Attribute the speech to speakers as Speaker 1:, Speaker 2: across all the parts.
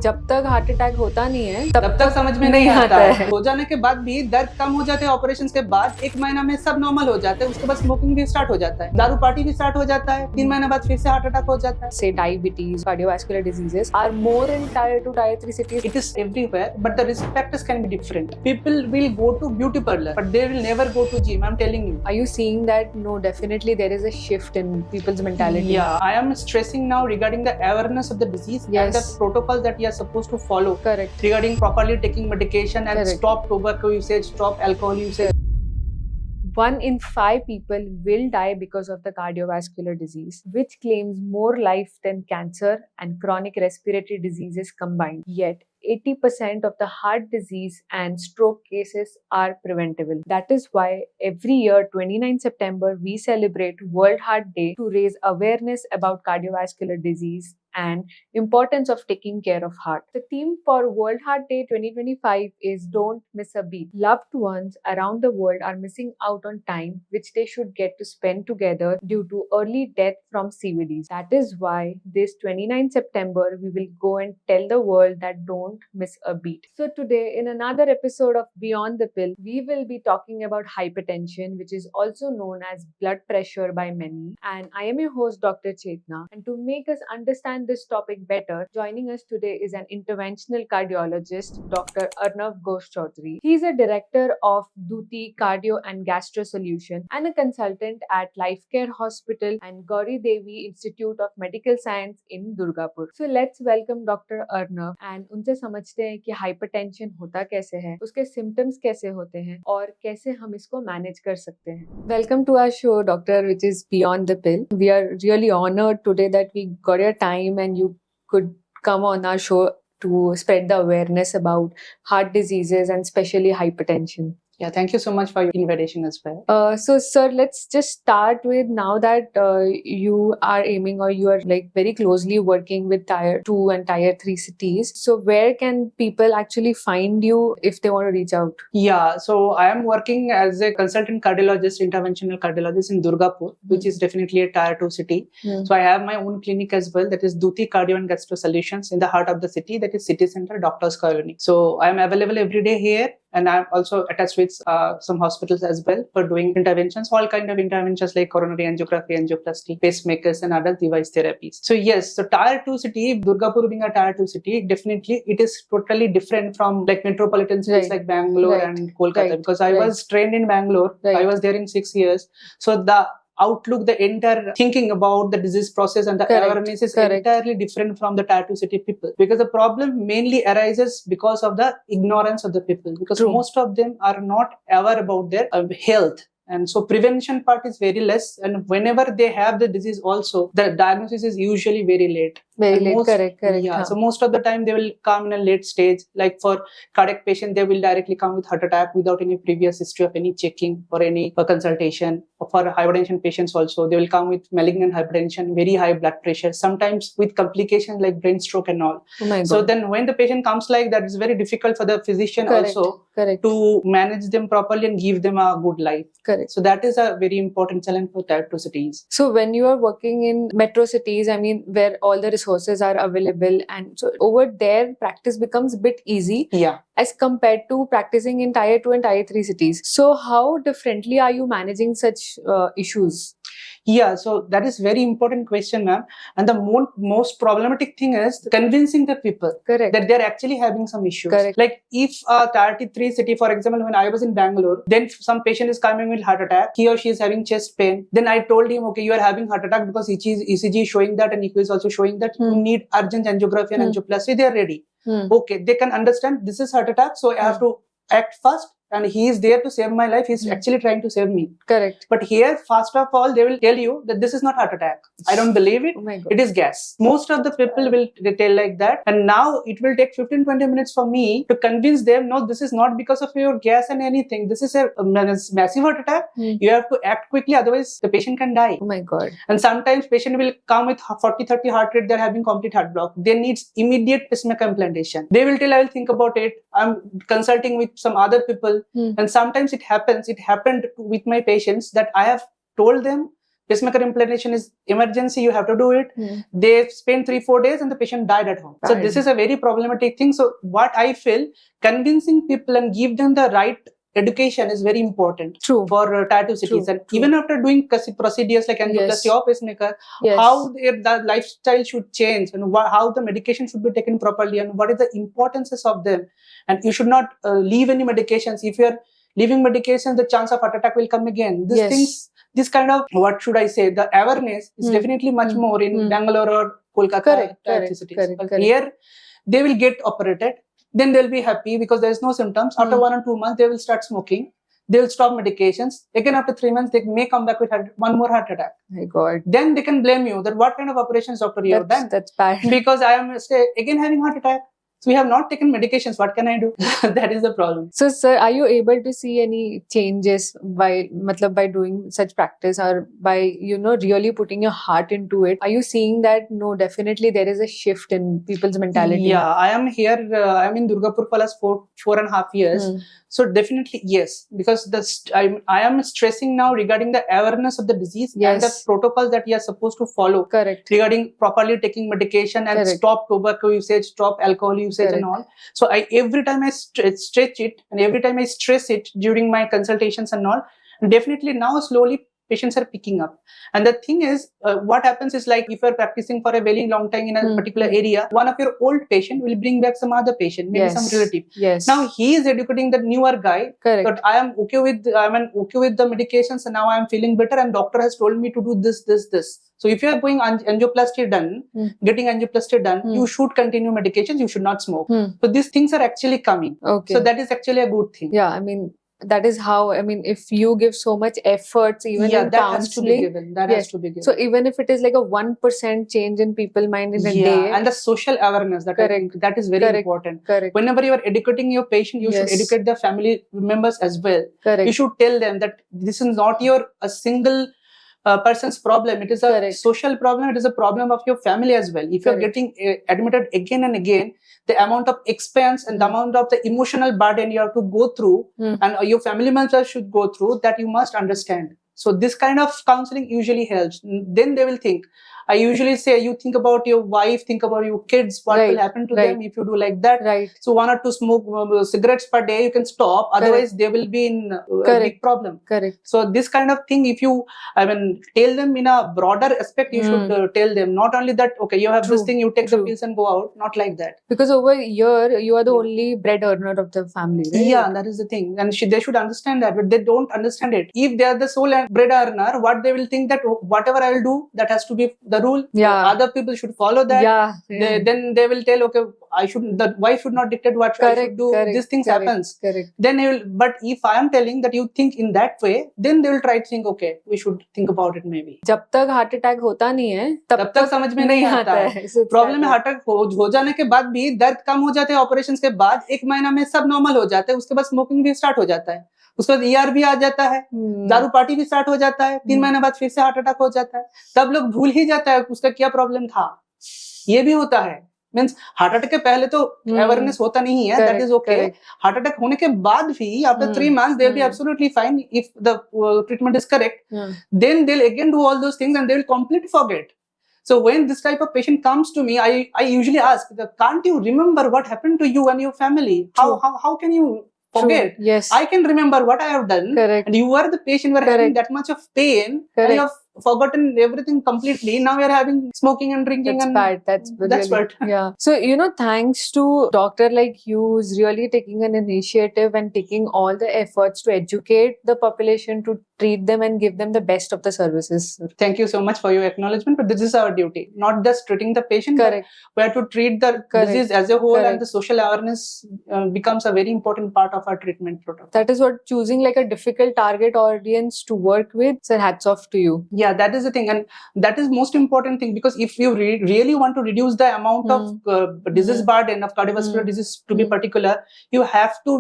Speaker 1: जब तक heart attack होता नहीं है
Speaker 2: तब तक समझ में नहीं आता है।
Speaker 1: है।
Speaker 2: हो जाने के बाद भी दर्द कम हो जाते हैं, ऑपरेशन के बाद 1 महीना में सब नॉर्मल हो जाता है। उसके बाद स्मोकिंग भी स्टार्ट हो जाता है, दारू पार्टी भी स्टार्ट हो जाता है, 3 महीने बाद फिर से हार्ट अटैक हो जाता है।
Speaker 1: Say diabetes, cardiovascular diseases are more in tier 2, tier 3 cities.
Speaker 2: It is everywhere, but the risk factors can be different. People will go to beauty parlor, but they will never go to gym. I'm telling you.
Speaker 1: Are you seeing that? No, definitely there is a shift in people's mentality.
Speaker 2: Yeah, I am stressing now regarding the awareness of the disease and the protocol that you are supposed to follow.
Speaker 1: Correct.
Speaker 2: Regarding properly taking medication and
Speaker 1: Correct.
Speaker 2: stop tobacco usage, stop alcohol usage.
Speaker 1: 1 in 5 people will die because of the cardiovascular disease, which claims more life than cancer and chronic respiratory diseases combined. Yet, 80% of the heart disease and stroke cases are preventable. That is why every year, 29 September, we celebrate World Heart Day to raise awareness about cardiovascular disease and importance of taking care of heart. The theme for World Heart Day 2025 is Don't Miss a Beat. Loved ones around the world are missing out on time which they should get to spend together due to early death from CVDs. That is why this 29 September we will go and tell the world that don't miss a beat. So today in another episode of Beyond the Pill, we will be talking about hypertension, which is also known as blood pressure by many. And I am your host Dr. Chetna, and to make us understand this topic better, joining us today is an interventional cardiologist, Dr. Arnab Ghosh Chaudhary. He is a director of Dyuti Cardio and Gastro Solution and a consultant at Life Care Hospital and Gauri Devi Institute of Medical Science in Durgapur. So let's welcome Dr. Arnab and उनसे समझते हैं कि hypertension होता कैसे है, उसके symptoms कैसे होते हैं और कैसे हम इसको मैनेज कर सकते हैं. Welcome to our show, Doctor, which is Beyond the Pill. We are really honored today that we got your time and you could come on our show to spread the awareness about heart diseases and especially hypertension.
Speaker 2: Yeah, thank you so much for your invitation as well.
Speaker 1: So, sir, let's just start with now that you are aiming or you are like very closely working with tier 2 and tier 3 cities. So, where can people actually find you if they want to reach out?
Speaker 2: Yeah, so I am working as a consultant cardiologist, interventional cardiologist in Durgapur, which is definitely a tier 2 city. So, I have my own clinic as well, that is Dyuti Cardio and Gastro Solutions in the heart of the city, that is City Center Doctors Colony. So, I am available every day here. And I'm also attached with some hospitals as well for doing interventions, all kind of interventions like coronary angiography, angioplasty, pacemakers, and other device therapies. So yes, so tier 2 city, Durgapur being a tier 2 city, definitely it is totally different from like metropolitan cities like Bangalore and Kolkata, because I was trained in Bangalore. I was there in 6 years. So the outlook, the entire thinking about the disease process and the awareness is entirely different from the tier 2 city people, because the problem mainly arises because of the ignorance of the people, because most of them are not aware about their health. And so prevention part is very less, and whenever they have the disease also, the diagnosis is usually very late.
Speaker 1: Very late, correct.
Speaker 2: Yeah, so most of the time they will come in a late stage. Like for cardiac patient, they will directly come with heart attack without any previous history of any checking or any consultation. For hypertension patients also, they will come with malignant hypertension, very high blood pressure, sometimes with complications like brain stroke and all. So then when the patient comes like that, it's very difficult for the physician also to manage them properly and give them a good life. So that is a very important challenge for tier 2 cities.
Speaker 1: So when you are working in metro cities, I mean, where all the resources are available, and so over there practice becomes a bit easy as compared to practicing in tier 2 and tier 3 cities. So how differently are you managing such issues?
Speaker 2: Yeah, so that is very important question, ma'am. And the most problematic thing is convincing the people that they're actually having some issues. Like if a tier 3 city, for example, when I was in Bangalore, then some patient is coming with heart attack, he or she is having chest pain. Then I told him, okay, you are having heart attack because ECG is showing that and ECG is also showing that you need urgent angiography and angioplasty. They are ready. Okay, they can understand this is heart attack, so I have to act fast. And he is there to save my life. He's actually trying to save me. But here, first of all, they will tell you that this is not heart attack. I don't believe it. It is gas. Most of the people will tell like that. And now it will take 15-20 minutes for me to convince them, no, this is not because of your gas and anything. This is a massive heart attack. You have to act quickly, otherwise the patient can die.
Speaker 1: Oh my God.
Speaker 2: And sometimes patient will come with 40-30 heart rate. They're having complete heart block. They need immediate pacemaker implantation. They will tell, I will think about it. I'm consulting with some other people. And sometimes it happens. It happened with my patients that I have told them pacemaker implantation is emergency, you have to do it. They spend 3-4 days and the patient died at home. So this is a very problematic thing. So what I feel, convincing people and give them the right education is very important.
Speaker 1: True.
Speaker 2: For tier 2 cities. And even after doing procedures like angioplasty or pacemaker, how the lifestyle should change and how the medication should be taken properly and what is the importances of them. And you should not leave any medications. If you are leaving medications, the chance of heart attack will come again. These things, this kind of, what should I say, the awareness is definitely much more in Bangalore or Kolkata. Here, they will get operated. Then they'll be happy because there's no symptoms. After 1 or 2 months, they will start smoking. They will stop medications. Again, after 3 months, they may come back with one more heart attack.
Speaker 1: My God.
Speaker 2: Then they can blame you that what kind of operations, doctor, you have done.
Speaker 1: That's bad.
Speaker 2: Because I am again having heart attack. So we have not taken medications. What can I do? That is the problem.
Speaker 1: So, sir, are you able to see any changes by doing such practice or by, really putting your heart into it? Are you seeing that? No, definitely there is a shift in people's mentality.
Speaker 2: Yeah, I am here. I'm in Durgapur for last 4.5 years. So definitely yes, because I am stressing now regarding the awareness of the disease and the protocols that we are supposed to follow.
Speaker 1: Correct.
Speaker 2: Regarding properly taking medication and stop tobacco usage, stop alcohol usage and all. So every time I stretch it and every time I stress it during my consultations and all, definitely now slowly patients are picking up. And the thing is, what happens is like if you're practicing for a very long time in a particular area, one of your old patient will bring back some other patient, maybe some relative. Now he is educating the newer guy. But I am okay with the medications and now I am feeling better and doctor has told me to do this. So if you are going angioplasty done, getting angioplasty done, you should continue medications, you should not smoke. So these things are actually coming. So that is actually a good thing.
Speaker 1: Yeah, I mean, that is how, if you give so much efforts, even in
Speaker 2: that
Speaker 1: counseling,
Speaker 2: has to be given. That has to be given.
Speaker 1: So even if it is like a 1% change in people's mind in a day.
Speaker 2: And the social awareness, that I think that is very important. Whenever you are educating your patient, you should educate the family members as well. You should tell them that this is not a single person's problem. It is a social problem. It is a problem of your family as well. If you are getting admitted again and again, the amount of expense and the amount of the emotional burden you have to go through and your family members should go through, that you must understand. So this kind of counseling usually helps. Then they will think. I usually say, you think about your wife, think about your kids, what will happen to them if you do like that. So 1 or 2 smoke cigarettes per day, you can stop. Otherwise, they will be in a big problem. So this kind of thing, if you, tell them in a broader aspect, you should tell them. Not only that, okay, you have this thing, you take the pills and go out. Not like that.
Speaker 1: Because over here, you are the only bread earner of the family, right?
Speaker 2: Yeah, that is the thing. And they should understand that, but they don't understand it. If they are the sole bread earner, what they will think that whatever I will do, that has to be the rule. Other people should follow that. Then they will tell, okay, the wife should not dictate what I should do. These things happens. Then but if I am telling that you think in that way, then they will try to think, okay, we should think about it maybe.
Speaker 1: जब तक heart attack होता नहीं है,
Speaker 2: तब तक समझ में नहीं आता है. प्रॉब्लम है, हार्ट अटैक हो जाने के बाद भी दर्द कम हो जाते हैं. ऑपरेशन के बाद 1 महीना में सब नॉर्मल हो जाते हैं. उसके बाद स्मोकिंग भी स्टार्ट हो जाता है. उसके बाद ER भी आ जाता है, दारू पार्टी भी स्टार्ट हो जाता है. 3 महीने बाद फिर से हार्ट अटैक हो जाता है. तब लोग भूल ही जाता है उसका क्या प्रॉब्लम था. ये भी होता है. मीन्स हार्ट अटैक के पहले तो अवेयरनेस होता नहीं है. That is okay. Heart attack होने के बाद भी after 3 months they will be absolutely fine if the treatment is correct. Then they'll again do all those things and they will completely forget. So when this type of patient comes to me, I usually ask, can't you remember what happened to you and your family? How can you forget? I can remember what I have done. And you are the patient, were having that much of pain and you have forgotten everything completely. Now we are having smoking and drinking.
Speaker 1: That's bad. That's
Speaker 2: bad.
Speaker 1: Yeah. So, thanks to doctor like you who's really taking an initiative and taking all the efforts to educate the population, to treat them and give them the best of the services.
Speaker 2: Thank you so much for your acknowledgement. But this is our duty, not just treating the patient, but we have to treat the disease as a whole, and the social awareness becomes a very important part of our treatment protocol.
Speaker 1: That is what choosing like a difficult target audience to work with. So hats off to you.
Speaker 2: Yeah, that is the thing, and that is most important thing, because if you really want to reduce the amount of disease burden of cardiovascular disease, to be particular, you have to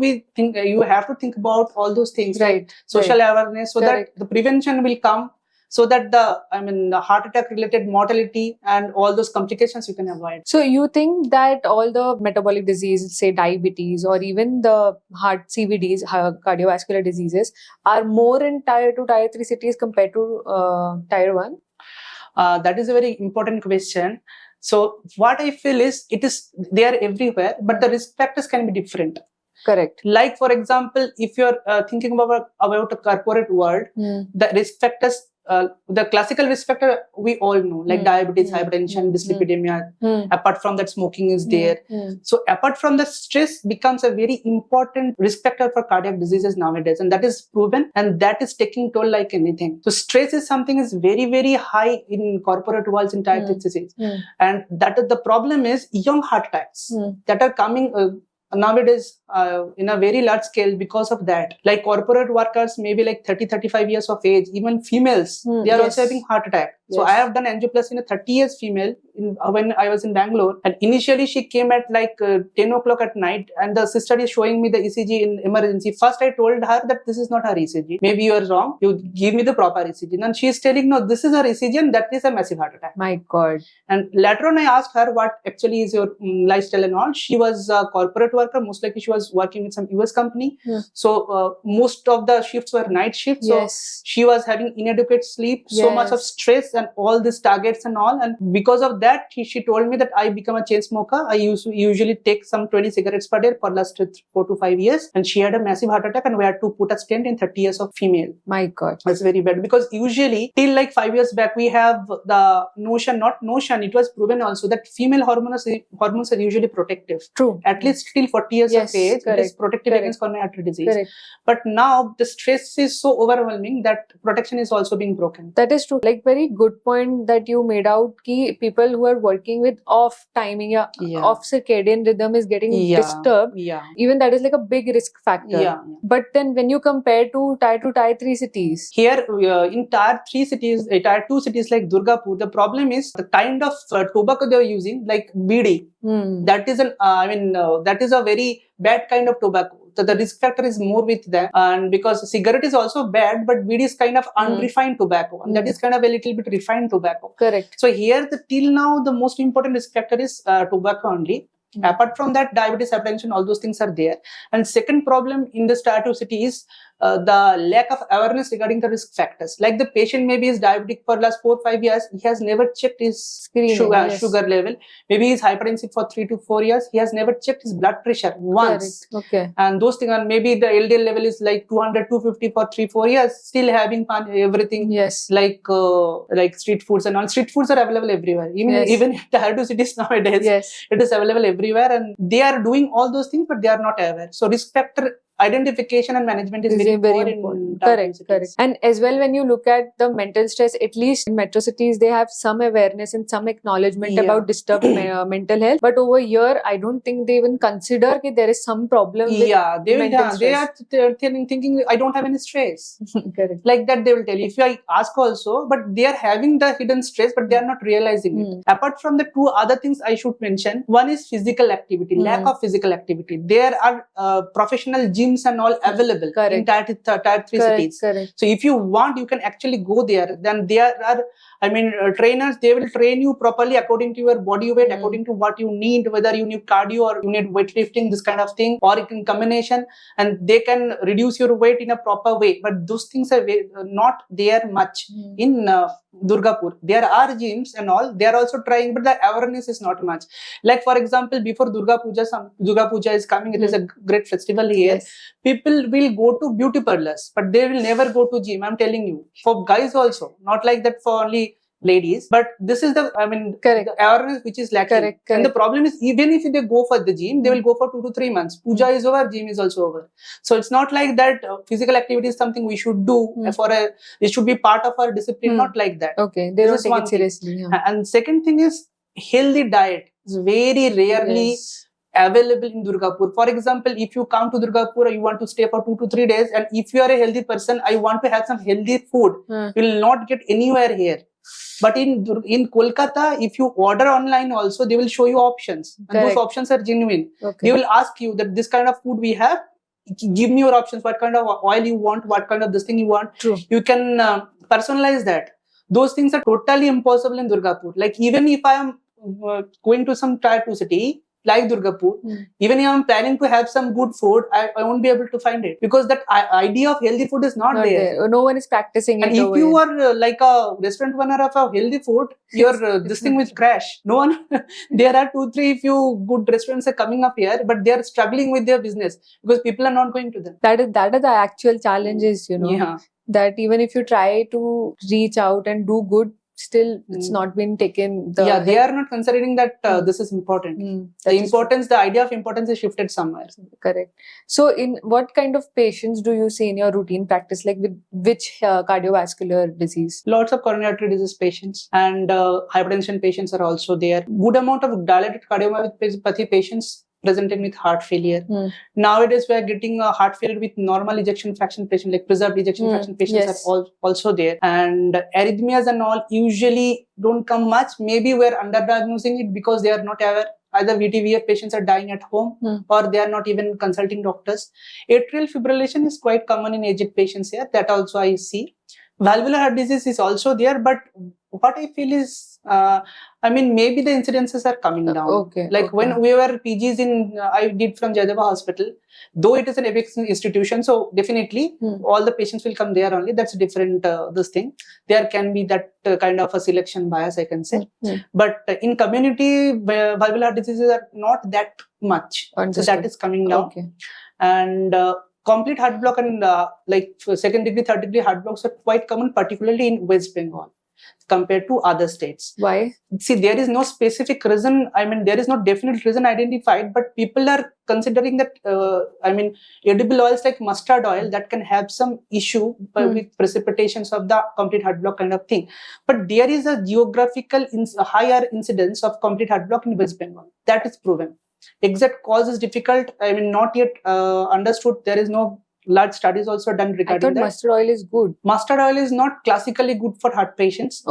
Speaker 2: think about all those things, right? Social awareness, so that the prevention will come so that the heart attack related mortality and all those complications you can avoid.
Speaker 1: So you think that all the metabolic diseases, say diabetes or even the heart CVDs, cardiovascular diseases, are more in tier 2, tier 3 cities compared to tier 1?
Speaker 2: That is a very important question. So what I feel is they are everywhere, but the risk factors can be different.
Speaker 1: Correct.
Speaker 2: Like for example, if you're thinking about a corporate world, the risk factors, the classical risk factor we all know, like diabetes, hypertension, dyslipidemia. Apart from that, smoking is there. So apart from the stress becomes a very important risk factor for cardiac diseases nowadays, and that is proven, and that is taking toll like anything. So stress is something is very, very high in corporate worlds in tier 3 cities, and that is the problem is young heart attacks that are coming nowadays in a very large scale because of that. Like corporate workers, maybe like 30-35 years of age, even females, they are also having heart attack. So I have done angioplasty in a 30 years female when I was in Bangalore, and initially she came at like 10 o'clock at night, and the sister is showing me the ECG in emergency. First I told her that this is not her ECG, maybe you are wrong, you give me the proper ECG. And she is telling, no, this is her ECG and that is a massive heart attack.
Speaker 1: My God.
Speaker 2: And later on I asked her what actually is your lifestyle and all. She was a corporate worker, most likely she was working with some US company. So most of the shifts were night shifts. So she was having inadequate sleep, so much of stress and all these targets and all. And because of that, she told me that I become a chain smoker. I usually take some 20 cigarettes per day for last 4 to 5 years. And she had a massive heart attack, and we had to put a stent in 30 years of female.
Speaker 1: My God.
Speaker 2: That's very bad, because usually till like 5 years back, we have the notion, not notion, it was proven also that female hormones are usually protective.
Speaker 1: True.
Speaker 2: At least till 40 years of age, it is protective against coronary artery disease. But now the stress is so overwhelming that protection is also being broken.
Speaker 1: That is true. Like very good point that you made out, ki people who are working with off timing, off circadian rhythm is getting disturbed. Even that is like a big risk factor. But then when you compare to tier 2, tier 3 cities,
Speaker 2: here in tier 3 cities, tier 2 cities like Durgapur, the problem is the kind of tobacco they are using, like BD. That is that is a very bad kind of tobacco. So the risk factor is more with them, and because cigarette is also bad, but weed is kind of unrefined tobacco, and that is kind of a little bit refined tobacco.
Speaker 1: Correct.
Speaker 2: So here, till now, the most important risk factor is tobacco only. Apart from that, diabetes, hypertension, all those things are there. And second problem in the tier 2 city is the lack of awareness regarding the risk factors. Like the patient maybe is diabetic for last 4 or 5 years, he has never checked his sugar level. Maybe he's hypertensive for 3 to 4 years, he has never checked his blood pressure once.
Speaker 1: Okay.
Speaker 2: And those things, and maybe the LDL level is like 200, 250 for 3-4 years, still having everything. Like street foods and all. Street foods are available everywhere. Even in tier 2 cities nowadays, it is available everywhere, and they are doing all those things, but they are not aware. So risk factor identification and management is very important.
Speaker 1: Correct. And as well, when you look at the mental stress, at least in metro cities, they have some awareness and some acknowledgement about disturbed mental health. But over here, I don't think they even consider that there is some problem with mental stress.
Speaker 2: They are thinking, I don't have any stress.
Speaker 1: Correct.
Speaker 2: Like that they will tell you. If I ask also, but they are having the hidden stress, but they are not realizing it. Apart from the two other things I should mention, one is physical activity, lack of physical activity. There are professional gyms and all available in tier 3 cities.
Speaker 1: Correct.
Speaker 2: So if you want, you can actually go there. Then there are, trainers, they will train you properly according to your body weight, according to what you need, whether you need cardio or you need weightlifting, this kind of thing, or in combination, and they can reduce your weight in a proper way. But those things are not there much in Durgapur. There are gyms and all, they are also trying, but the awareness is not much. Like for example, before Durga Puja is coming, it is a great festival here. People will go to beauty parlors, but they will never go to gym. I'm telling you, for guys also, not like that for only ladies, but this is the the awareness which is lacking. And the problem is, even if they go for the gym, they will go for 2 to 3 months. Puja is over, gym is also over. So it's not like that physical activity is something we should do it should be part of our discipline, not like that.
Speaker 1: Okay, they don't take it seriously.
Speaker 2: And second thing is, healthy diet is very rarely available in Durgapur. For example, if you come to Durgapur, you want to stay for 2 to 3 days, and if you are a healthy person, I want to have some healthy food, you will not get anywhere here. But in Kolkata, if you order online also, they will show you options, and those options are genuine. They will ask you that this kind of food we have, give me your options, what kind of oil you want, what kind of this thing you want. You can personalize that. Those things are totally impossible in Durgapur. Like even if I am going to some tier 2 city like Durgapur, even if I'm planning to have some good food, I won't be able to find it because that idea of healthy food is not there.
Speaker 1: No one is practicing
Speaker 2: And
Speaker 1: it.
Speaker 2: if you are like a restaurant owner of a healthy food, your this thing will crash. No one. There are 2-3 few good restaurants are coming up here, but they are struggling with their business because people are not going to them.
Speaker 1: That is the actual challenge is,
Speaker 2: Yeah.
Speaker 1: that even if you try to reach out and do good, still it's not been taken.
Speaker 2: They are not considering that this is important. The idea of importance is shifted somewhere.
Speaker 1: Correct. So in what kind of patients do you see in your routine practice, like with which cardiovascular disease?
Speaker 2: Lots of coronary artery disease patients and hypertension patients are also there. Good amount of dilated cardiomyopathy patients presenting with heart failure. Nowadays, we are getting a heart failure with normal ejection fraction patient, like preserved ejection fraction patients are also there. And arrhythmias and all usually don't come much. Maybe we're underdiagnosing it because they are not aware. Either VTVF patients are dying at home or they are not even consulting doctors. Atrial fibrillation is quite common in aged patients here. That also I see. Valvular heart disease is also there, but what I feel is, maybe the incidences are coming down. When we were PGs I did from Jayadeva Hospital, though it is an epic institution, so definitely all the patients will come there only. That's a different this thing. There can be that kind of a selection bias, I can say. But in community, valvular heart diseases are not that much. So that is coming down. And complete heart block and second degree, third degree heart blocks are quite common, particularly in West Bengal compared to other states.
Speaker 1: Why?
Speaker 2: See, there is no specific reason. There is no definite reason identified, but people are considering that, edible oils like mustard oil that can have some issue with precipitations of the complete heart block kind of thing. But there is a geographical higher incidence of complete heart block in West Bengal. That is proven. Exact cause is difficult. Not yet understood. There is no large studies also done regarding that.
Speaker 1: Mustard oil is good.
Speaker 2: Mustard oil is not classically good for heart patients.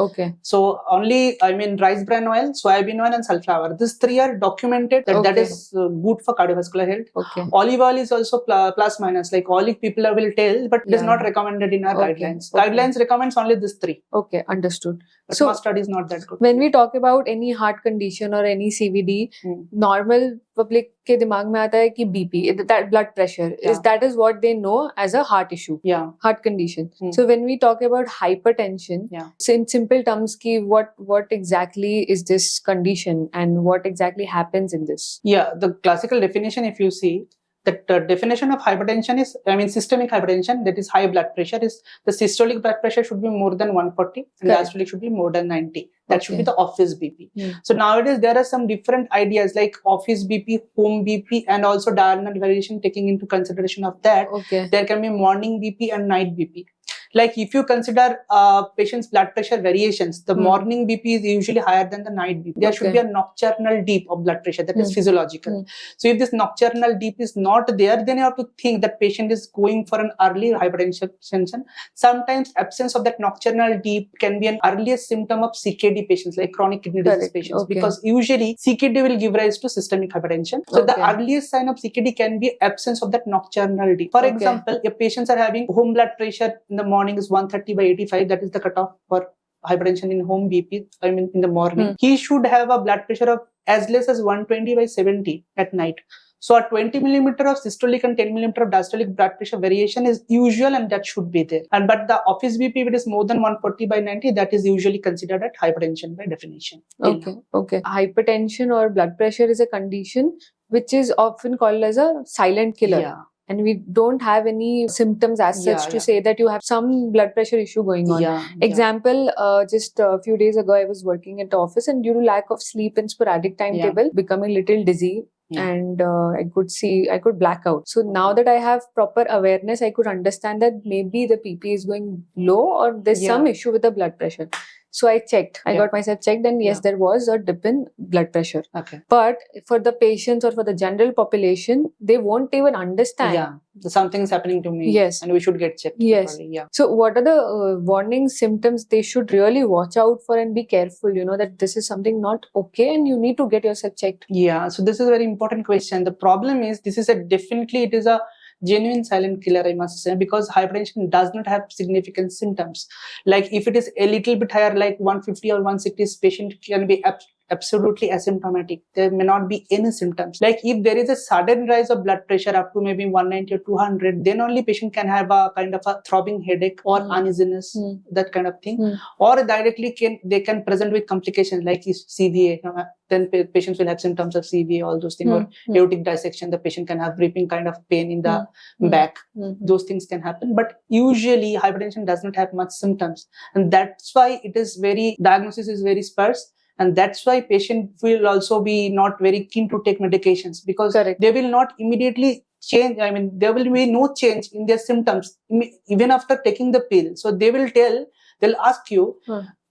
Speaker 2: So only, rice bran oil, soybean oil and sunflower. These three are documented that is good for cardiovascular health. Olive oil is also plus minus. Like olive people will tell, but it is not recommended in our guidelines. Guidelines recommends only these three.
Speaker 1: Okay, understood.
Speaker 2: But so mustard is not that good.
Speaker 1: When we talk about any heart condition or any CVD, normal public के दिमाग में आता है कि BP, that blood pressure, that is what they know as a heart issue, heart condition. So when we talk about hypertension, so in simple terms, what exactly is this condition and what exactly happens in this?
Speaker 2: The classical definition, if you see, the definition of hypertension is, systemic hypertension, that is high blood pressure, is the systolic blood pressure should be more than 140 and diastolic should be more than 90. That should be the office BP. So nowadays there are some different ideas like office BP, home BP, and also diurnal variation taking into consideration of that. There can be morning BP and night BP. Like if you consider patient's blood pressure variations, the morning BP is usually higher than the night BP. There should be a nocturnal dip of blood pressure that is physiological. So if this nocturnal dip is not there, then you have to think that patient is going for an early hypertension. Sometimes absence of that nocturnal dip can be an earliest symptom of CKD patients, like chronic kidney disease patients, because usually CKD will give rise to systemic hypertension. So the earliest sign of CKD can be absence of that nocturnal dip. For example, if patients are having home blood pressure in the morning is 130/85, that is the cutoff for hypertension in home BP, in the morning. He should have a blood pressure of as less as 120/70 at night. So a 20 millimeter of systolic and 10 millimeter of diastolic blood pressure variation is usual and that should be there. But the office BP, if it is more than 140/90, that is usually considered as hypertension by definition.
Speaker 1: Hypertension or blood pressure is a condition which is often called as a silent killer. And we don't have any symptoms as such to say that you have some blood pressure issue going on. Example, just a few days ago, I was working at the office and due to lack of sleep and sporadic timetable, becoming a little dizzy. And I could black out. So now that I have proper awareness, I could understand that maybe the PP is going low or there's some issue with the blood pressure. So I checked. I got myself checked and yes, there was a dip in blood pressure. But for the patients or for the general population, they won't even understand.
Speaker 2: Something is happening to me. And we should get checked.
Speaker 1: So what are the warning symptoms they should really watch out for and be careful, that this is something not okay and you need to get yourself checked?
Speaker 2: So this is a very important question. The problem is, it is a genuine silent killer, I must say, because hypertension does not have significant symptoms. Like if it is a little bit higher, like 150 or 160, patient can be absolutely asymptomatic. There may not be any symptoms. Like if there is a sudden rise of blood pressure up to maybe 190 or 200, then only patient can have a kind of a throbbing headache or uneasiness, that kind of thing. Or directly they can present with complications like CVA. Then patients will have symptoms of CVA, all those things, or aortic dissection. The patient can have ripping kind of pain in the back. Those things can happen. But usually hypertension does not have much symptoms. And that's why diagnosis is very sparse. And that's why patient will also be not very keen to take medications, because they will not immediately change. I mean, there will be no change in their symptoms even after taking the pill. So they'll ask you,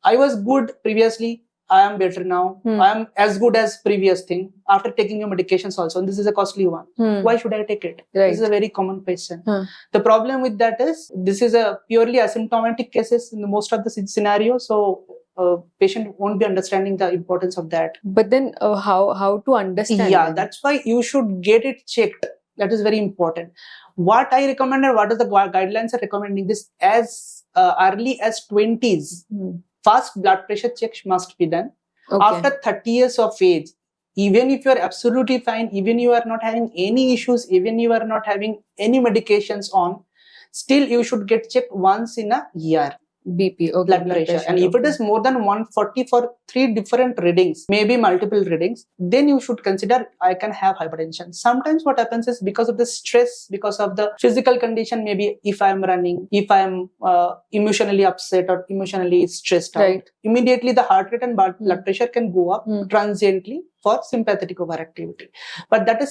Speaker 2: I was good previously, I am better now. I am as good as previous thing after taking your medications also. And this is a costly one. Why should I take it? Right. This is a very common question. The problem with that is this is a purely asymptomatic cases in most of the scenarios. So patient won't be understanding the importance of that.
Speaker 1: But then how to understand?
Speaker 2: Yeah, that's why you should get it checked. That is very important. What I recommend, or what is the guidelines are recommending, this as early as 20s. First blood pressure check must be done. After 30 years of age. Even if you are absolutely fine, even you are not having any issues, even you are not having any medications on, still you should get checked once in a year.
Speaker 1: BP,
Speaker 2: blood pressure. And if it is more than 140 for 3 different readings, maybe multiple readings, then you should consider I can have hypertension. Sometimes what happens is because of the stress, because of the physical condition, maybe if I am running, if I am emotionally upset or emotionally stressed out, immediately the heart rate and blood pressure can go up transiently for sympathetic overactivity. But that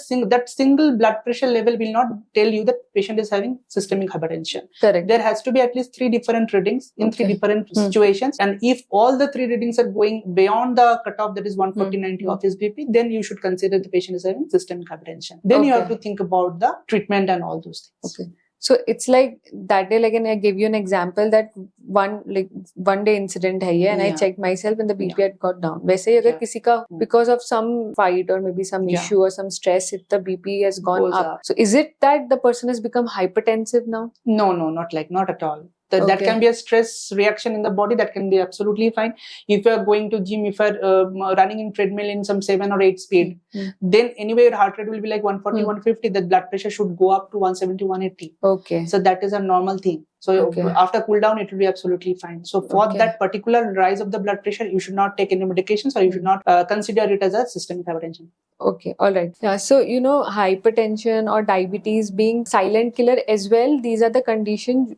Speaker 2: single blood pressure level will not tell you that patient is having systemic hypertension. There has to be at least 3 different readings in 3 different situations. And if all the 3 readings are going beyond the cutoff, that is 140/90 of his BP, then you should consider the patient is having systemic hypertension. Then you have to think about the treatment and all those things.
Speaker 1: So it's like that day, like, and I gave you an example that one day incident hai and I checked myself and the BP had got down. वैसे ही अगर किसी का because of some fight or maybe some issue or some stress, if the BP has gone up. So is it that the person has become hypertensive now?
Speaker 2: No, not at all. That can be a stress reaction in the body. That can be absolutely fine. If you are going to gym, if you are running in treadmill in some 7 or 8 speed, then anyway your heart rate will be like 140, 150. The blood pressure should go up to 170, 180. So that is a normal thing. So after cool down, it will be absolutely fine. So for that particular rise of the blood pressure, you should not take any medications, or you should not consider it as a systemic hypertension.
Speaker 1: Okay, all right. Yeah, so hypertension or diabetes being silent killer as well, these are the condition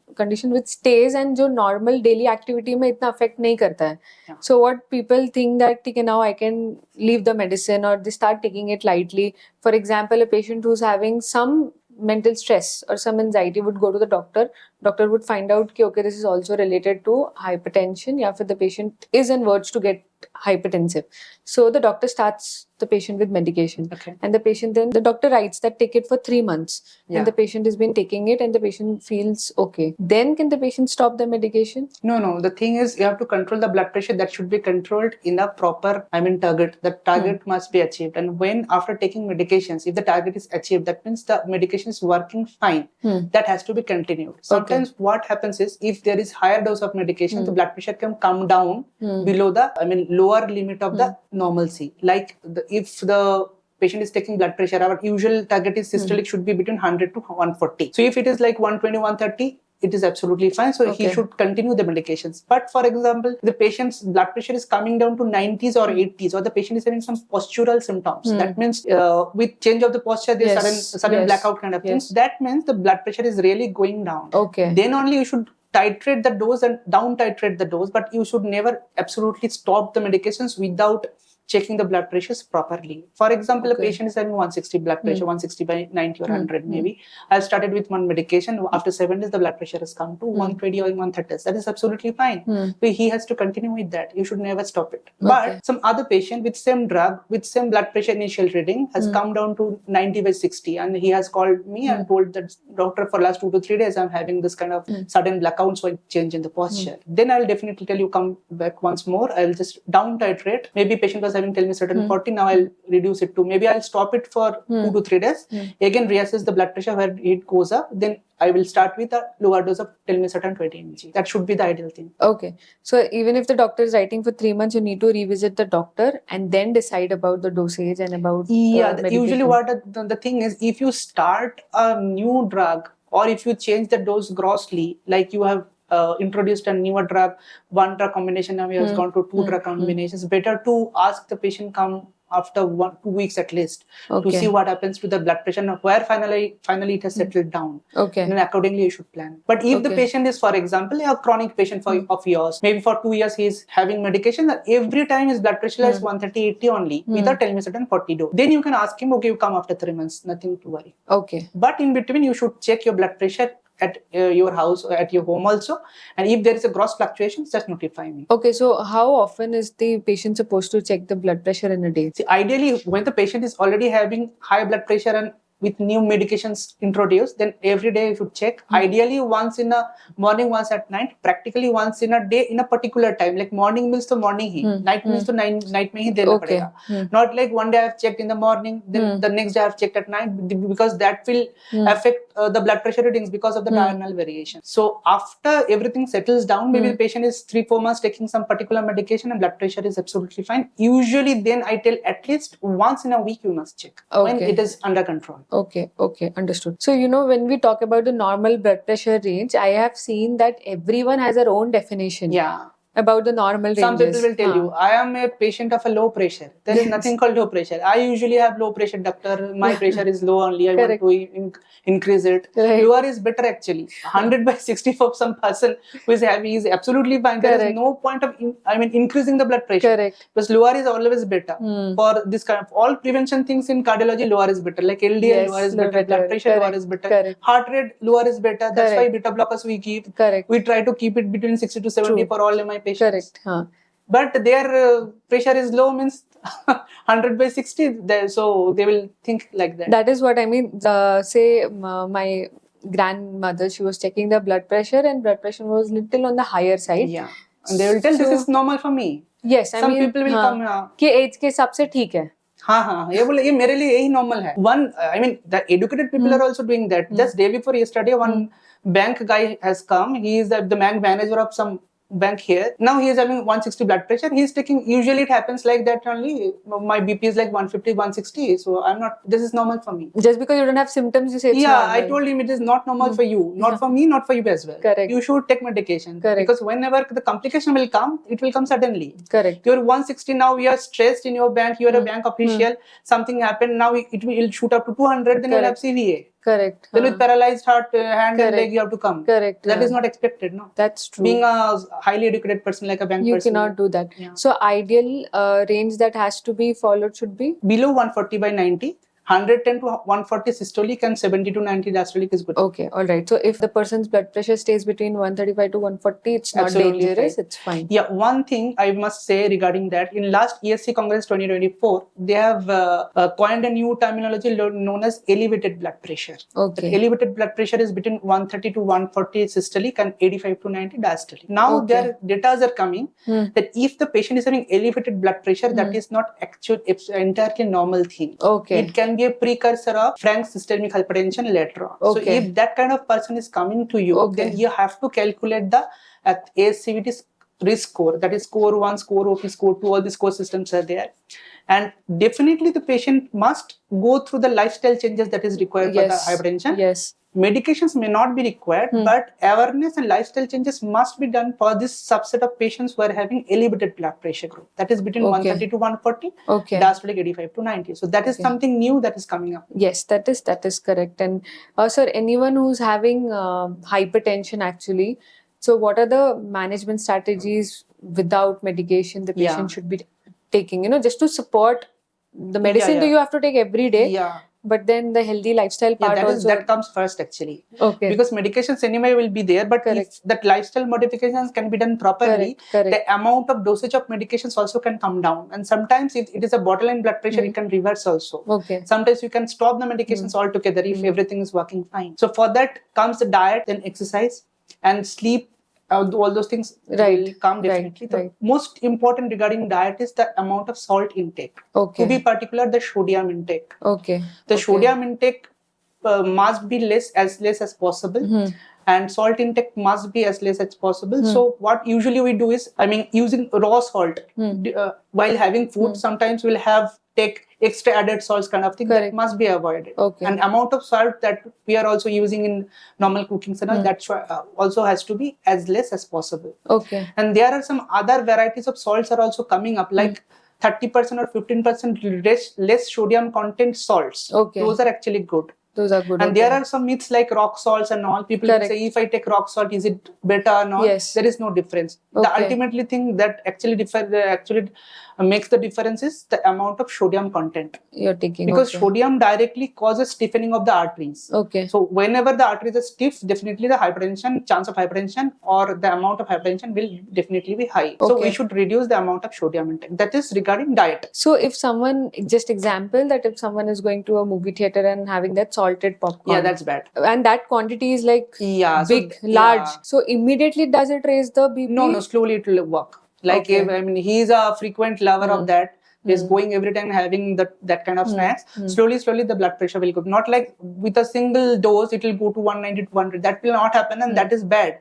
Speaker 1: which stays and जो normal daily activity में इतना affect नहीं करता है. So what people think that okay, now I can leave the medicine, or they start taking it lightly. For example, a patient who's having some mental stress or some anxiety would go to the doctor. Doctor would find out that okay, this is also related to hypertension, या फिर the patient is on verge to get hypertensive. So the doctor starts the patient with medication, and the doctor writes that take it for 3 months, and the patient has been taking it and the patient feels okay. Then can the patient stop the medication?
Speaker 2: No. The thing is, you have to control the blood pressure. That should be controlled in a proper, target. The target must be achieved. And when after taking medications, if the target is achieved, that means the medication is working fine. That has to be continued. Sometimes what happens is, if there is higher dose of medication, the blood pressure can come down below the, lower limit of the normalcy. Like if the patient is taking blood pressure, our usual target is systolic should be between 100 to 140. So if it is like 120, 130, it is absolutely fine. So he should continue the medications. But for example, the patient's blood pressure is coming down to 90s or 80s, or the patient is having some postural symptoms. That means with change of the posture, there's sudden blackout kind of things. That means the blood pressure is really going down. Then only you should titrate the dose and down titrate the dose, but you should never absolutely stop the medications without checking the blood pressures properly. For example, a patient is having 160 blood pressure, 160/90 or 100 maybe. I've started with one medication. After 7 days, the blood pressure has come to 120 or 130. That is absolutely fine. So he has to continue with that. You should never stop it. But some other patient with same drug, with same blood pressure initial reading has come down to 90/60, and he has called me and told that doctor, for last 2 to 3 days, I'm having this kind of sudden blackout, so I change in the posture. Then I'll definitely tell you, come back once more. I'll just down titrate. Maybe patient was having telmisartan 40, now I'll reduce it to, maybe I'll stop it for 2 to 3 days, again reassess the blood pressure where it goes up, then I will start with a lower dose of telmisartan 20 mg. That should be the ideal thing.
Speaker 1: Okay. So even if the doctor is writing for 3 months, you need to revisit the doctor and then decide about the dosage and about
Speaker 2: Usually
Speaker 1: medication.
Speaker 2: what the thing is, if you start a new drug or if you change the dose grossly, like you have introduced a newer drug, one drug combination, now you have gone to 2 drug combinations, better to ask the patient come after 1-2 weeks at least to see what happens to the blood pressure and where finally it has settled down.
Speaker 1: Okay.
Speaker 2: And then accordingly you should plan. But if the patient is, for example, a chronic patient of yours, maybe for 2 years he is having medication, that every time his blood pressure is 130/80 only without telmisartan 40 dose, then you can ask him, okay, you come after 3 months, nothing to worry.
Speaker 1: Okay.
Speaker 2: But in between you should check your blood pressure at your house or at your home also, and if there is a gross fluctuations, just notify me.
Speaker 1: Okay, so how often is the patient supposed to check the blood pressure in a day?
Speaker 2: See, ideally, when the patient is already having high blood pressure and with new medications introduced, then every day you should check. Ideally, once in a morning, once at night, practically once in a day in a particular time. Like morning means to morning he, night means to night में ही देना पड़ेगा. Not like one day I have checked in the morning, then the next day I have checked at night, because that will affect the blood pressure readings because of the diurnal variation. So after everything settles down, maybe the patient is 3-4 months taking some particular medication and blood pressure is absolutely fine. Usually then I tell at least once in a week you must check when it is under control.
Speaker 1: Okay, understood. So, when we talk about the normal blood pressure range, I have seen that everyone has their own definition.
Speaker 2: Yeah.
Speaker 1: About the normal ranges.
Speaker 2: Some people will tell you, I am a patient of a low pressure. There is nothing called low pressure. I usually have low pressure, doctor. My pressure is low only. I want to increase it.
Speaker 1: Right.
Speaker 2: Lower is better actually. 100/60 for some person who is heavy is absolutely fine. There is no point of increasing the blood pressure.
Speaker 1: Correct.
Speaker 2: Because lower is always better. For this kind of all prevention things in cardiology, lower is better. Like LDL, lower is better. Blood pressure, lower is better.
Speaker 1: Correct.
Speaker 2: Heart rate, lower is better. That's why beta blockers we keep.
Speaker 1: Correct.
Speaker 2: We try to keep it between 60 to 70 for all my patients.
Speaker 1: Correct.
Speaker 2: But their pressure is low means 100/60, so they will think like that.
Speaker 1: That is what I mean. Say my grandmother, she was checking the blood pressure and blood pressure was little on the higher side.
Speaker 2: Yeah. And they will tell this is normal for me.
Speaker 1: Yes,
Speaker 2: some people will come
Speaker 1: कि age के हिसाब से ठीक है.
Speaker 2: हाँ ये बोले ये मेरे लिए यही normal है. The educated people are also doing that. Just day before yesterday, one bank guy has come. He is the bank manager of some bank here. Now he is having 160 blood pressure. He is taking, usually it happens like that only. My BP is like 150, 160. So this is normal for me.
Speaker 1: Just because you don't have symptoms, you say it's normal.
Speaker 2: I told him it is not normal for you. Not for me, not for you as well.
Speaker 1: Correct.
Speaker 2: You should take medication.
Speaker 1: Correct.
Speaker 2: Because whenever the complication will come, it will come suddenly.
Speaker 1: Correct.
Speaker 2: You're 160 now, you are stressed in your bank, you are a bank official, something happened, now it will shoot up to 200, then you'll have CVA.
Speaker 1: Correct.
Speaker 2: Then with paralyzed heart, hand and leg, you have to come.
Speaker 1: Correct.
Speaker 2: That is not expected, no?
Speaker 1: That's true.
Speaker 2: Being a highly educated person like a bank person.
Speaker 1: You cannot do that. Yeah. So ideal range that has to be followed should be?
Speaker 2: Below 140/90. 110 to 140 systolic and 70 to 90 diastolic is good.
Speaker 1: Okay, all right. So if the person's blood pressure stays between 135 to 140, it's not dangerous, it's fine.
Speaker 2: Yeah, one thing I must say regarding that, in last ESC Congress 2024, they have coined a new terminology known as elevated blood pressure.
Speaker 1: Okay.
Speaker 2: The elevated blood pressure is between 130 to 140 systolic and 85 to 90 diastolic. Now their data are coming that if the patient is having elevated blood pressure, that is not actually entirely normal thing.
Speaker 1: Okay.
Speaker 2: It can be a precursor of frank systemic hypertension later on.
Speaker 1: Okay.
Speaker 2: So if that kind of person is coming to you, then you have to calculate the ASCVT risk score. That is score 1, score OP, score 2, all the score systems are there. And definitely the patient must go through the lifestyle changes that is required for the hypertension.
Speaker 1: Yes.
Speaker 2: Medications may not be required, but awareness and lifestyle changes must be done for this subset of patients who are having elevated blood pressure group. That is between 130 to 140, diastolic 85 to 90. So that is something new that is coming up.
Speaker 1: Yes, that is correct. And sir, anyone who's having hypertension actually, so what are the management strategies without medication the patient should be taking, just to support the medicine you have to take every day.
Speaker 2: Yeah.
Speaker 1: But then the healthy lifestyle part
Speaker 2: that comes first actually.
Speaker 1: Okay.
Speaker 2: Because medications anyway will be there, but if that lifestyle modifications can be done properly, the amount of dosage of medications also can come down. And sometimes if it is a borderline blood pressure, it can reverse also.
Speaker 1: Okay.
Speaker 2: Sometimes you can stop the medications altogether if everything is working fine. So for that comes the diet, then exercise and sleep all those things will come definitely. The most important regarding diet is the amount of salt intake. To be particular, the sodium intake. The sodium intake must be less as possible. And salt intake must be as less as possible. So what usually we do is, using raw salt while having food, sometimes we'll take extra added salts kind of thing. That must be avoided. And amount of salt that we are also using in normal cooking, that also has to be as less as possible. And there are some other varieties of salts are also coming up, like 30% or 15% less sodium content salts. Those are actually good.
Speaker 1: Those are good.
Speaker 2: And there are some myths like rock salts and all. People say, if I take rock salt, is it better or not? There is no difference. The ultimately thing that actually makes the difference is the amount of sodium content
Speaker 1: you're taking.
Speaker 2: Because sodium directly causes stiffening of the arteries. So whenever the arteries are stiff, definitely the chance of hypertension or the amount of hypertension will definitely be high. So we should reduce the amount of sodium intake. That is regarding diet.
Speaker 1: So if someone, just example, that if someone is going to a movie theater and having that salted popcorn.
Speaker 2: Yeah, that's bad.
Speaker 1: And that quantity is like big, large. So immediately does it raise the BP?
Speaker 2: No, slowly it will work. Like he's a frequent lover of that. He's going every time having that kind of snacks. Slowly the blood pressure will go. Not like with a single dose, it will go to 190 to 100. That will not happen, and that is bad.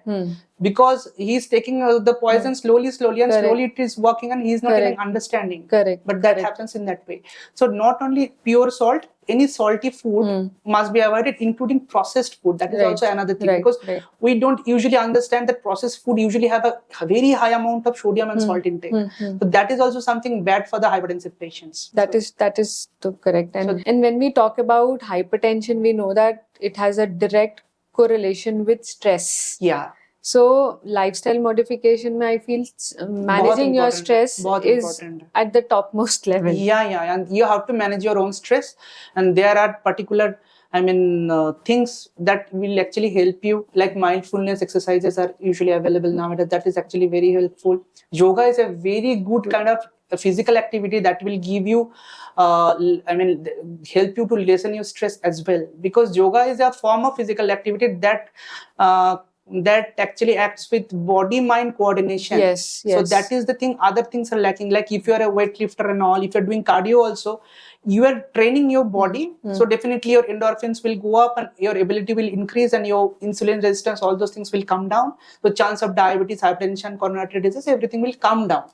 Speaker 2: Because he's taking the poison slowly and slowly it is working, and he's not even understanding. But that happens in that way. So not only pure salt, any salty food must be avoided, including processed food. That is also another thing, because we don't usually understand that processed food usually have a very high amount of sodium and salt intake. So that is also something bad for the hypertensive patients.
Speaker 1: That is correct. And when we talk about hypertension, we know that it has a direct correlation with stress. So lifestyle modification, I feel managing your stress is at the topmost level.
Speaker 2: And you have to manage your own stress, and there are particular things that will actually help you, like mindfulness exercises are usually available nowadays. That is actually very helpful. Yoga is a very good kind of physical activity that will give you help you to lessen your stress as well, because yoga is a form of physical activity that actually acts with body-mind coordination. So that is the thing. Other things are lacking. Like if you are a weightlifter and all, if you're doing cardio also, you are training your body. So definitely your endorphins will go up and your ability will increase, and your insulin resistance, all those things will come down. So chance of diabetes, hypertension, coronary artery disease, everything will come down.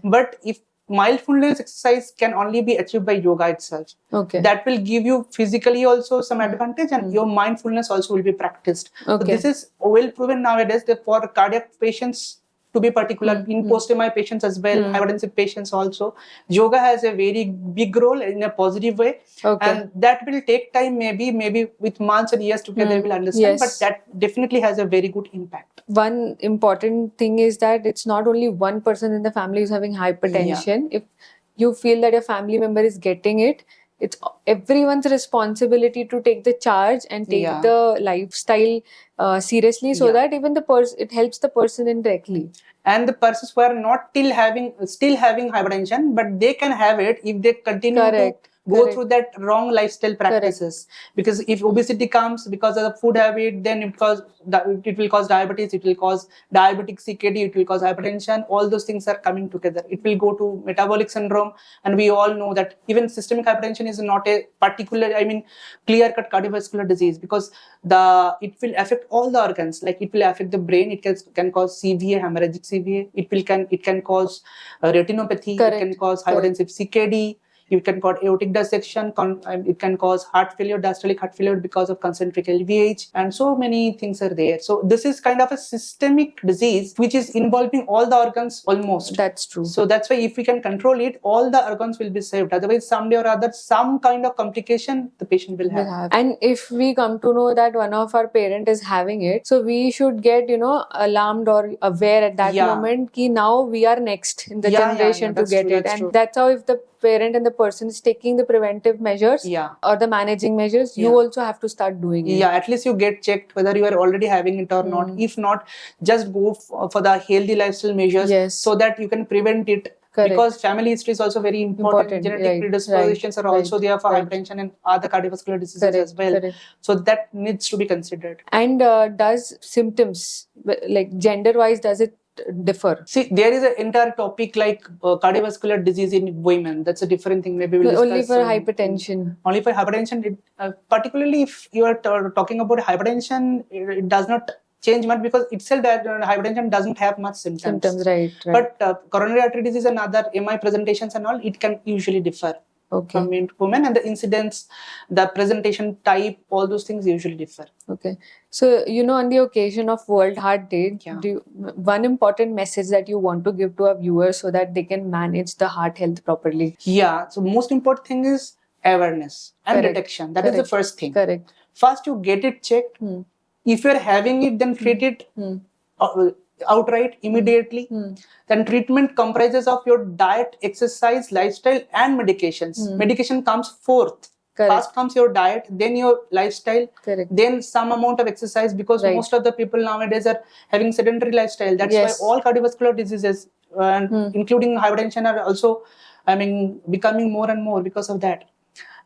Speaker 2: But if mindfulness exercise can only be achieved by yoga itself. That will give you physically also some advantage, and your mindfulness also will be practiced. So this is well proven nowadays that for cardiac patients, to be particular, in post-MI patients as well, hypertensive patients also, yoga has a very big role in a positive way. And that will take time, maybe with months and years together we'll understand, but that definitely has a very good impact.
Speaker 1: One important thing is that it's not only one person in the family who's having hypertension. If you feel that your family member is getting it, it's everyone's responsibility to take the charge and take the lifestyle seriously, so that even it helps the person indirectly.
Speaker 2: And the persons who are not still having hypertension, but they can have it if they continue to go through that wrong lifestyle practices. Because if obesity comes because of the food habit, then it will cause diabetes, it will cause diabetic CKD, it will cause hypertension. All those things are coming together. It will go to metabolic syndrome, and we all know that even systemic hypertension is not a particular, clear-cut cardiovascular disease, because it will affect all the organs. Like it will affect the brain. It can cause CVA, hemorrhagic CVA. It can cause retinopathy. It can cause hypertensive CKD. It can cause aortic dissection. It can cause heart failure, diastolic heart failure because of concentric LVH, and so many things are there. So this is kind of a systemic disease which is involving all the organs almost.
Speaker 1: That's true.
Speaker 2: So that's why if we can control it, all the organs will be saved. Otherwise, someday or other, some kind of complication the patient will have.
Speaker 1: And if we come to know that one of our parent is having it, so we should get alarmed or aware at that moment ki now we are next in the generation to get it. And that's how, if the parent and the person is taking the preventive measures or the managing measures, you also have to start doing it.
Speaker 2: At least you get checked whether you are already having it or not. If not, just go for the healthy lifestyle measures so that you can prevent it
Speaker 1: Correct.
Speaker 2: Because family history is also very important. Genetic
Speaker 1: right,
Speaker 2: predispositions are also there for
Speaker 1: right.
Speaker 2: hypertension and other cardiovascular diseases
Speaker 1: Correct,
Speaker 2: as well.
Speaker 1: correct.
Speaker 2: So that needs to be considered.
Speaker 1: And does symptoms, like gender-wise, does it differ?
Speaker 2: See, there is an entire topic like cardiovascular disease in women. That's a different thing. Maybe we'll discuss.
Speaker 1: Only for hypertension.
Speaker 2: Only for hypertension. Particularly if you are talking about hypertension, it does not change much because itself that hypertension doesn't have much symptoms.
Speaker 1: Right.
Speaker 2: But coronary artery disease and other MI presentations and all, it can usually differ.
Speaker 1: Okay.
Speaker 2: From women, and the incidence, the presentation type, all those things usually differ.
Speaker 1: Okay. So, on the occasion of World Heart Day, one important message that you want to give to our viewers so that they can manage the heart health properly?
Speaker 2: Yeah. So most important thing is awareness and detection. That is the first thing.
Speaker 1: Correct.
Speaker 2: First, you get it checked. If you're having it, then treat it outright, immediately. Then treatment comprises of your diet, exercise, lifestyle, and medications. Medication comes fourth. First comes your diet, then your lifestyle, then some amount of exercise, because most of the people nowadays are having sedentary lifestyle. That's why all cardiovascular diseases, including hypertension, are also, becoming more and more because of that.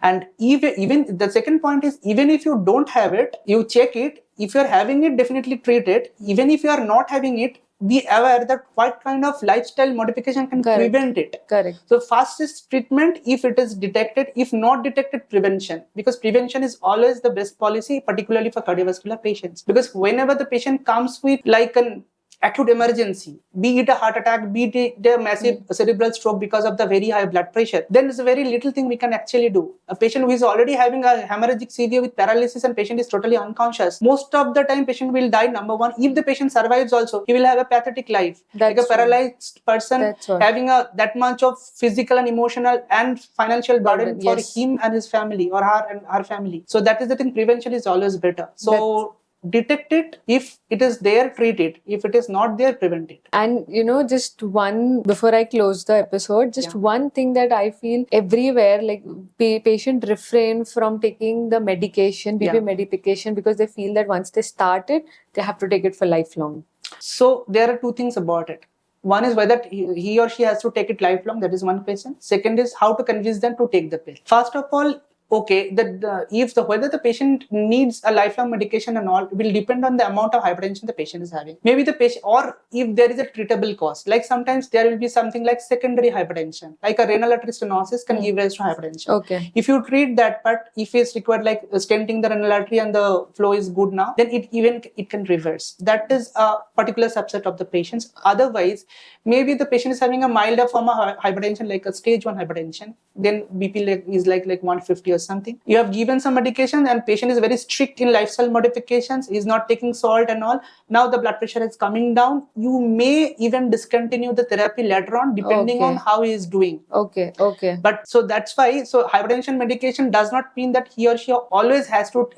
Speaker 2: And even the second point is, even if you don't have it, you check it. If you're having it, definitely treat it. Even if you are not having it, be aware that what kind of lifestyle modification can prevent it.
Speaker 1: Correct.
Speaker 2: So fastest treatment if it is detected, if not detected, prevention. Because prevention is always the best policy, particularly for cardiovascular patients. Because whenever the patient comes with like an acute emergency, be it a heart attack, be it a massive cerebral stroke because of the very high blood pressure, then there's a very little thing we can actually do. A patient who is already having a hemorrhagic CV with paralysis and patient is totally unconscious, most of the time patient will die, number one. If the patient survives also, he will have a pathetic life. Like a paralyzed person having that much of physical and emotional and financial burden for him and his family, or her and her family. So that is the thing, prevention is always better. So detect it. If it is there, treat it. If it is not there, prevent it. And
Speaker 1: just one, before I close the episode, just one thing that I feel everywhere, like patient refrain from taking the medication, BP medication, because they feel that once they start it, they have to take it for lifelong.
Speaker 2: So there are two things about it. One is whether he or she has to take it lifelong. That is one question. Second is how to convince them to take the pill. First of all, okay, whether the patient needs a lifelong medication and all will depend on the amount of hypertension the patient is having. Maybe the patient, or if there is a treatable cause, like sometimes there will be something like secondary hypertension, like a renal artery stenosis can give rise to hypertension.
Speaker 1: Okay.
Speaker 2: If you treat that part, if it's required like stenting the renal artery and the flow is good now, then it can reverse. That is a particular subset of the patients. Otherwise, maybe the patient is having a milder form of hypertension, like a stage 1 hypertension, then BP is like 150 or something. You have given some medication and patient is very strict in lifestyle modifications, is not taking salt and all. Now the blood pressure is coming down. You may even discontinue the therapy later on, depending on how he is doing.
Speaker 1: Okay.
Speaker 2: But so that's why, so hypertension medication does not mean that he or she always has to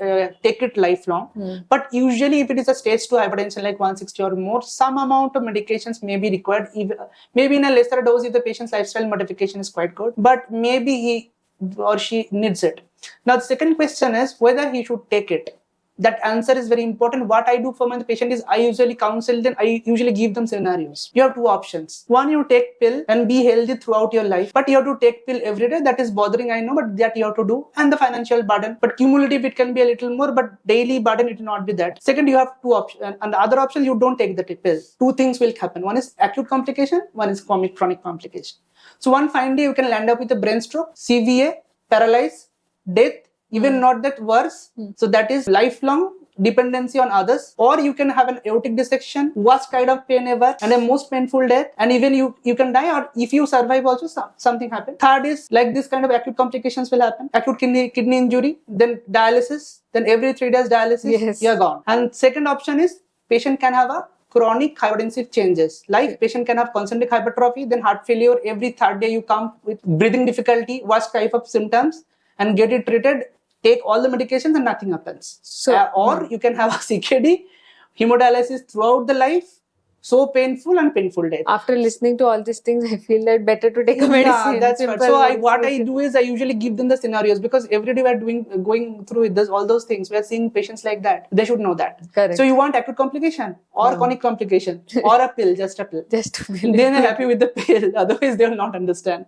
Speaker 2: take it lifelong. But usually if it is a stage 2 hypertension like 160 or more, some amount of medications may be required, maybe in a lesser dose if the patient's lifestyle modification is quite good, but maybe he or she needs it. Now the second question is whether he should take it. That answer is very important. What I do for my patient is I usually counsel them, I usually give them scenarios. You have two options. One, you take pill and be healthy throughout your life, but you have to take pill every day. That is bothering, I know, but that you have to do. And the financial burden, but cumulative it can be a little more, but daily burden it will not be that. Second, you have two options, and the other option, you don't take the pill. Two things will happen. One is acute complication, one is chronic complication. So one fine day you can land up with a brain stroke, CVA, paralyze, death, even not that worse. So that is lifelong dependency on others. Or you can have an aortic dissection, worst kind of pain ever, and a most painful death, and even you can die, or if you survive also something happen. Third is like this kind of acute complications will happen, acute kidney injury, then dialysis, then every 3 days dialysis, you're gone. And second option is patient can have a chronic hypertensive changes, like patient can have concentric hypertrophy, then heart failure, every third day you come with breathing difficulty, worst type of symptoms, and get it treated, take all the medications and nothing happens. So, or you can have a CKD, hemodialysis throughout the life, so painful and painful death.
Speaker 1: After listening to all these things, I feel that better to take a medicine.
Speaker 2: Yeah, that's right.
Speaker 1: Simple
Speaker 2: So
Speaker 1: medicine.
Speaker 2: what I do is I usually give them the scenarios, because every day we are going through this, all those things. We are seeing patients like that. They should know that.
Speaker 1: Correct.
Speaker 2: So you want acute complication or chronic complication or a pill, just a pill.
Speaker 1: Just a pill.
Speaker 2: Then they're happy with the pill. Otherwise, they will not understand.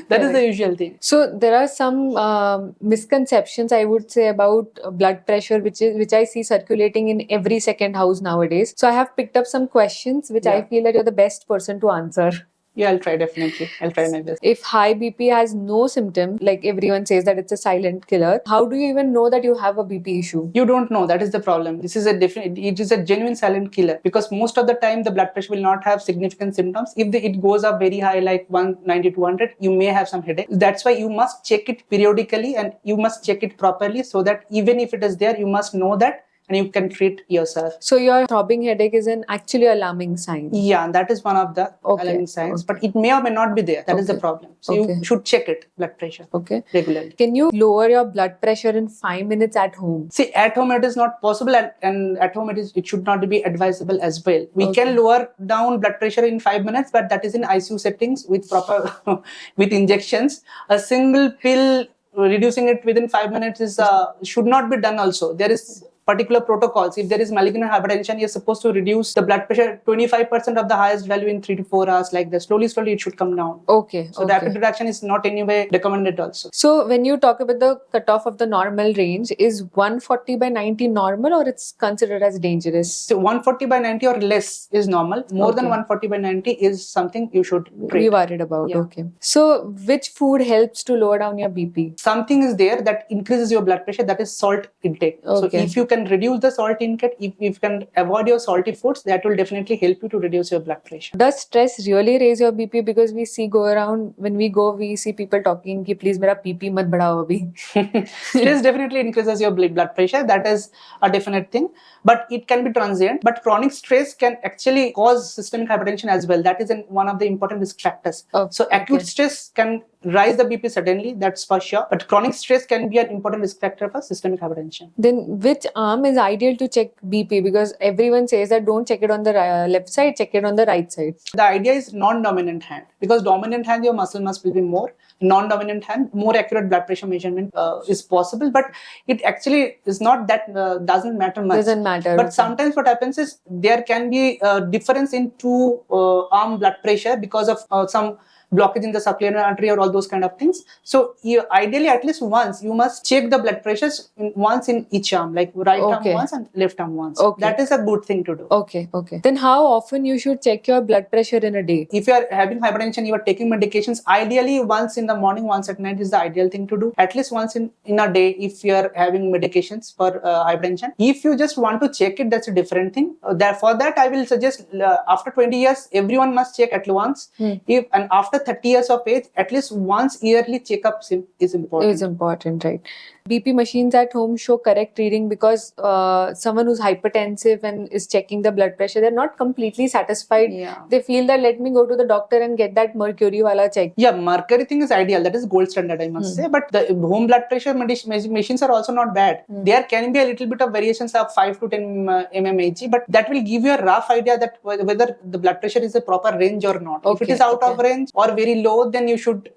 Speaker 2: That is the usual thing.
Speaker 1: So there are some misconceptions, I would say, about blood pressure, which I see circulating in every second house nowadays. So I have picked up some questions which I feel that you're the best person to answer.
Speaker 2: Yeah, I'll try, definitely. I'll try my best.
Speaker 1: If high BP has no symptom, like everyone says that it's a silent killer, how do you even know that you have a BP issue?
Speaker 2: You don't know. That is the problem. This is it is a genuine silent killer, because most of the time the blood pressure will not have significant symptoms. If it goes up very high, like 190 to 200, you may have some headache. That's why you must check it periodically, and you must check it properly, so that even if it is there, you must know that, and you can treat yourself.
Speaker 1: So your throbbing headache is an actually alarming sign.
Speaker 2: Yeah, that is one of the alarming signs, but it may or may not be there. That is the problem. So you should check it, blood pressure, regularly.
Speaker 1: Can you lower your blood pressure in 5 minutes at home?
Speaker 2: See, at home it is not possible, and at home it should not be advisable as well. We can lower down blood pressure in 5 minutes, but that is in ICU settings with proper with injections. A single pill reducing it within 5 minutes is should not be done. Also, there is particular protocols. If there is malignant hypertension, you're supposed to reduce the blood pressure 25% of the highest value in 3 to 4 hours, like that. Slowly it should come down. So rapid reduction is not anyway recommended also.
Speaker 1: So when you talk about the cutoff of the normal range, is 140 by 90 normal, or it's considered as dangerous?
Speaker 2: So 140 by 90 or less is normal. More than 140 by 90 is something you should treat.
Speaker 1: Be worried about. So which food helps to lower down your BP?
Speaker 2: Something is there that increases your blood pressure, that is salt intake. So if you can reduce the salt intake, if you can avoid your salty foods, that will definitely help you to reduce your blood pressure.
Speaker 1: Does stress really raise your BP? Because we see we see people talking ki please mera BP mat badhao abhi.
Speaker 2: Stress definitely increases your blood pressure. That is a definite thing, but it can be transient. But chronic stress can actually cause systemic hypertension as well. That is one of the important risk factors. So acute stress can rise the BP suddenly, that's for sure. But chronic stress can be an important risk factor for systemic hypertension.
Speaker 1: Then which arm is ideal to check BP? Because everyone says that don't check it on the left side, check it on the right side.
Speaker 2: The idea is non-dominant hand, because dominant hand your muscle mass will be more. Non-dominant hand, more accurate blood pressure measurement is possible, but it actually is not that doesn't matter much.
Speaker 1: Doesn't matter.
Speaker 2: But sometimes what happens is there can be a difference in two arm blood pressure because of some blockage in the subclavian artery or all those kind of things. So ideally at least once you must check the blood pressures once in each arm, like right arm once and left arm once. That is a good thing to do.
Speaker 1: Then how often you should check your blood pressure in a day?
Speaker 2: If you are having hypertension, you are taking medications, ideally once in the morning, once at night is the ideal thing to do. At least once in a day if you are having medications for hypertension. If you just want to check it, that's a different thing. For that I will suggest after 20 years everyone must check at once. And after 30 years of age, at least once yearly checkup is important.
Speaker 1: Is important, right? BP machines at home show correct reading, because someone who's hypertensive and is checking the blood pressure, they're not completely satisfied. They feel that let me go to the doctor and get that mercury wala check.
Speaker 2: Yeah, mercury thing is ideal. That is gold standard, I must say. But the home blood pressure machines are also not bad. There can be a little bit of variations of 5 to 10 mmHg, but that will give you a rough idea that whether the blood pressure is a proper range or not. If it is out of range or very low, then you should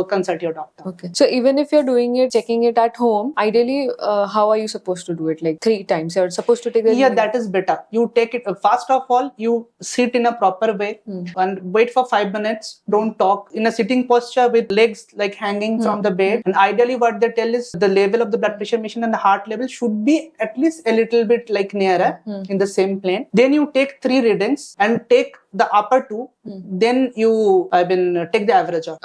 Speaker 2: consult your doctor.
Speaker 1: So even if you're checking it at home, ideally, how are you supposed to do it? Like 3 times? You're supposed to take the
Speaker 2: that is better. You take it, first of all, you sit in a proper way and wait for 5 minutes. Don't talk in a sitting posture with legs like hanging from the bed. And ideally what they tell is the level of the blood pressure machine and the heart level should be at least a little bit like nearer in the same plane. Then you take 3 readings and take the upper 2, then you take the average of.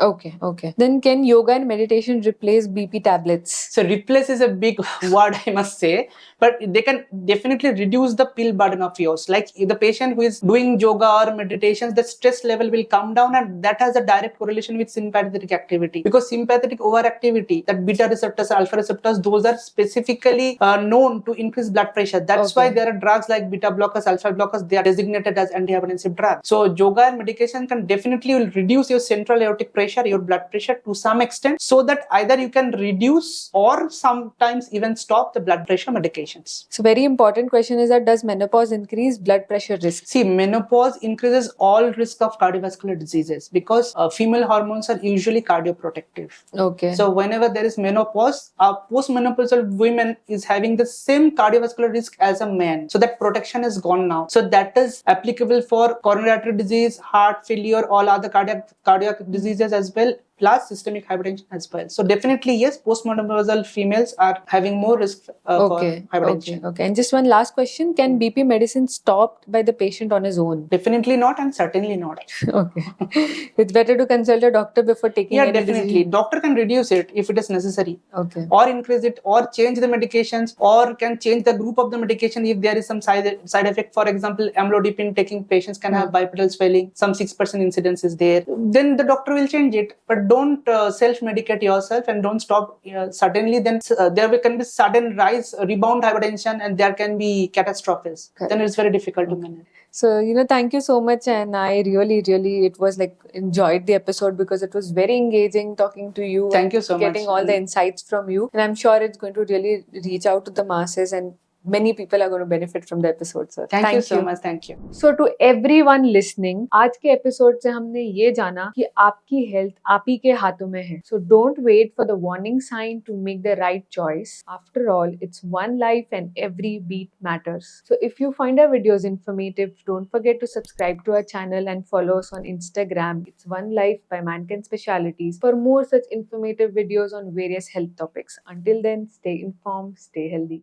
Speaker 1: Then can yoga and meditation replace BP tablets?
Speaker 2: So replace is a big word, I must say, but they can definitely reduce the pill burden of yours. Like if the patient who is doing yoga or meditations, the stress level will come down, and that has a direct correlation with sympathetic activity, because sympathetic overactivity, that beta receptors, alpha receptors, those are specifically known to increase blood pressure. That's why there are drugs like beta blockers, alpha blockers, they are designated as antihypertensive drugs. yoga. So yoga and meditation can definitely will reduce your central aortic pressure, your blood pressure to some extent, so that either you can reduce or sometimes even stop the blood pressure medications.
Speaker 1: So very important question is that does menopause increase blood pressure risk?
Speaker 2: See, menopause increases all risk of cardiovascular diseases because female hormones are usually cardioprotective.
Speaker 1: Okay.
Speaker 2: So whenever there is menopause, a postmenopausal women is having the same cardiovascular risk as a man. So that protection is gone now. So that is applicable for coronary artery disease, heart failure, all other cardiac diseases as well, plus systemic hypertension as well. So definitely yes, postmenopausal females are having more risk for hypertension.
Speaker 1: Okay. And just one last question: can BP medicine stopped by the patient on his own?
Speaker 2: Definitely not, and certainly not.
Speaker 1: Okay. It's better to consult a doctor before taking any
Speaker 2: definitely
Speaker 1: decision.
Speaker 2: Doctor can reduce it if it is necessary,
Speaker 1: Okay.
Speaker 2: or increase it, or change the medications, or can change the group of the medication if there is some side effect. For example, amlodipine taking patients can have bilateral swelling, some 6% incidence is there, then the doctor will change it. But don't self-medicate yourself and don't stop suddenly. Then there can be sudden rise, rebound hypertension, and there can be catastrophes.
Speaker 1: Correct.
Speaker 2: Then it's very difficult to manage.
Speaker 1: So, thank you so much. And I really, it was like enjoyed the episode because it was very engaging talking to you.
Speaker 2: Thank you so much.
Speaker 1: Getting all the insights from you. And I'm sure it's going to really reach out to the masses and many people are going to benefit from the episode, sir.
Speaker 2: Thank you so much. Thank you.
Speaker 1: So to everyone listening, आज के episode से हमने ये जाना कि आपकी health आप ही के हाथों में है. So don't wait for the warning sign to make the right choice. After all, it's one life and every beat matters. So if you find our videos informative, don't forget to subscribe to our channel and follow us on Instagram. It's One Life by Mankind Specialities for more such informative videos on various health topics. Until then, stay informed, stay healthy.